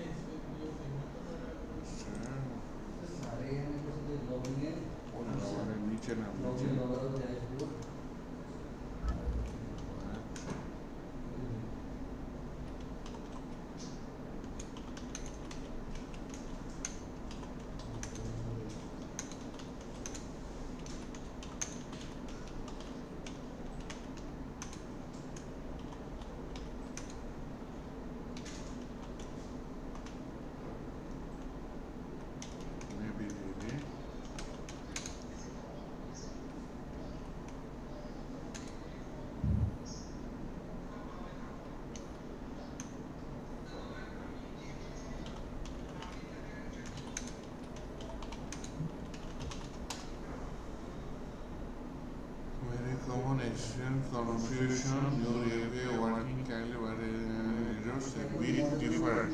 এসকিউএল লাগে না। নিচে নাম নিচে maybe maybe very common accident confusion your area working kindly but errors a bit different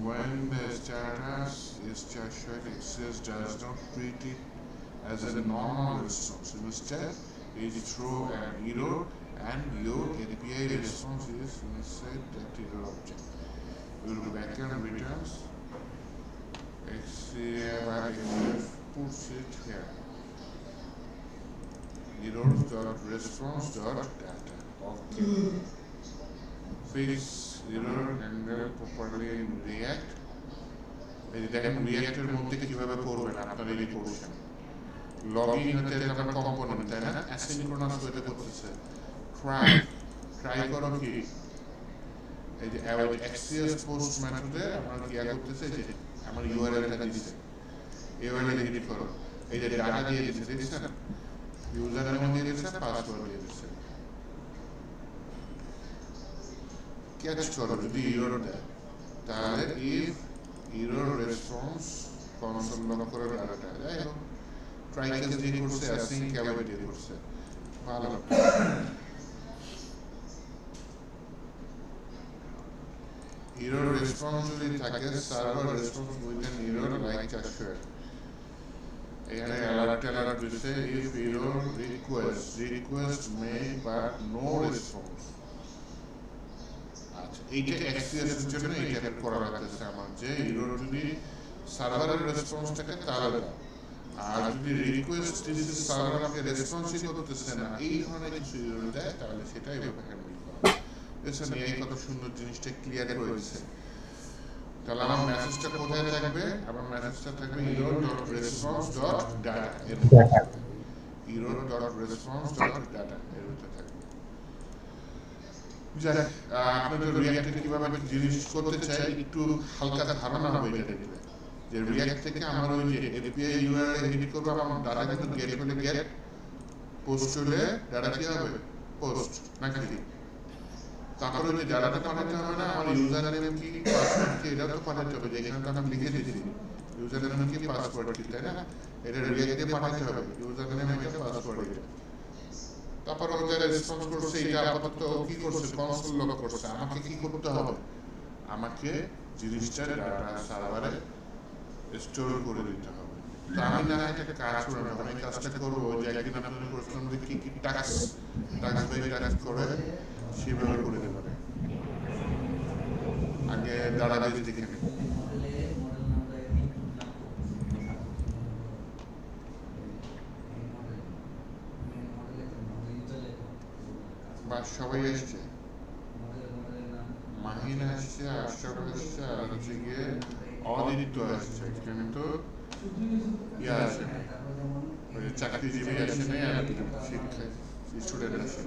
when the status is showing access does not treat it as a normal response. Instead, it throws an error and your API response is inside that error object. Your backend returns XCF puts it here. Errors.response.data. Okay. Fix error handle properly in React. এই যে দেখেন রিঅ্যাক্টের মধ্যে কিভাবে করবেন আপনার এই portion login হতে আমরা কম্পোনেন্ট তাই না অ্যাসিনক্রোনাস ওয়েতে করতেছে ট্রাই করো কি এই যে এক্সিএস পোস্ট মেথডে আমরা কি করতেছে যে আমার ইউআরএলটা দিচ্ছে ইউআরএল এডিট করো এই যে ডাটা দিয়ে দিচ্ছে দেখছেন ইউজার নেম দিয়ে দিচ্ছে পাসওয়ার্ড দিয়ে দিচ্ছে ক্যাচ করো যদি এরর দেয় তাহলে if error response console lock করে ডাটা যাই হোক ট্রাই কেস দিয়ে করছে অ্যাসিং ক্যাভাবে দিয়ে করছে ভালো error response যদি থাকে server response with an error like ক্যাশার এখানে অ্যালার্ট দিচ্ছে if error request made but no response এইটা এক্সপিরিয়েন্স এর জন্য এইটা করা লাগতেছে আমার যে এরর যদি সার্ভারের রেসপন্স থাকে তাহলে আর যদি রিকোয়েস্ট দিচ্ছে সার্ভার আমাকে রেসপন্সই করতেছে না এই ধরনের কিছু এরর দেয় তাহলে সেটাই এভাবে হ্যান্ডেল করা দেখছেন এই কত সুন্দর জিনিসটা ক্লিয়ার হয়েছে তাহলে আমার মেসেজটা কোথায় থাকবে আমার মেসেজটা থাকবে error.response.data এর error.response.data এর ভিতরে থাকবে যারা আপনাদের রিঅ্যাক্টে কিভাবে জিনিস করতে চাই একটু হালকা ধারণা হবে এটা দিলে যে রিঅ্যাক্ট থেকে আমার ওই যে এপিআই ইউআরএল এডিট করব আমার ডাটা কিন্তু গেট হলে গেট পোস্ট হলে ডাটা কি হবে পোস্ট নাকি তারপরে ওই ডাটাটা পাঠাতে হবে না আমার ইউজার নেম কি পাসওয়ার্ড কি এটা তো পাঠাতে হবে যেখানে তো আমি লিখে দিয়েছি ইউজার নেম কি পাসওয়ার্ড কি তাই না এটা রিঅ্যাক্টে পাঠাতে হবে ইউজার নেম এটা পাসওয়ার্ড এটা তারপর ওদের রেসপন্স করছে এটা আপাতত কি করছে কনসোল লক করছে আমাকে কি করতে হবে আমাকে জিনিসটা ডাটা সার্ভারে স্টোর করে দিতে হবে তো আমি না একটা কাজ করে নেব আমি কাজটা করবো যে একদিন আপনাদের প্রশ্ন মধ্যে কি কি টাস্ক বাই টাস্ক করে সেভাবে করে দেবো আগে ডাটাবেস দেখে নেব বা সবাই এসছে মাহিন আসছে আশরাফ আসছে আর হচ্ছে গিয়ে অদিত্য আসছে এখানে তো ইয়া আসে ওই চাকরিজীবী আসে নাই আর শিক্ষা স্টুডেন্ট আসে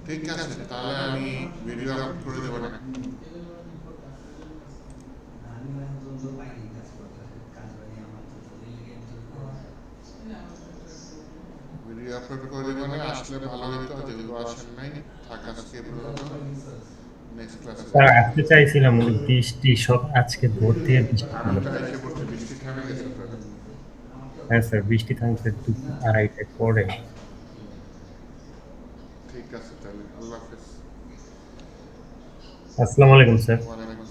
ঠিক আছে তাহলে আমি ভিডিও আপলোড করে দেবো না ভিডিও আপলোড করে দেবো না আসলে ভালো হতো যেগুলো আসেন নাই থাকা আজকে পর্যন্ত নেক্সট ক্লাসে স্যার আসতে চাইছিলাম বৃষ্টি সব আজকে ভোর থেকে বৃষ্টি আমি তো এসে পড়ছি বৃষ্টি থেমে গেছে হ্যাঁ স্যার বৃষ্টি থামছে 2-2:30 পরে ঠিক আছে তাহলে আল্লাহ হাফেজ আসসালামু আলাইকুম স্যার ওয়ালাইকুম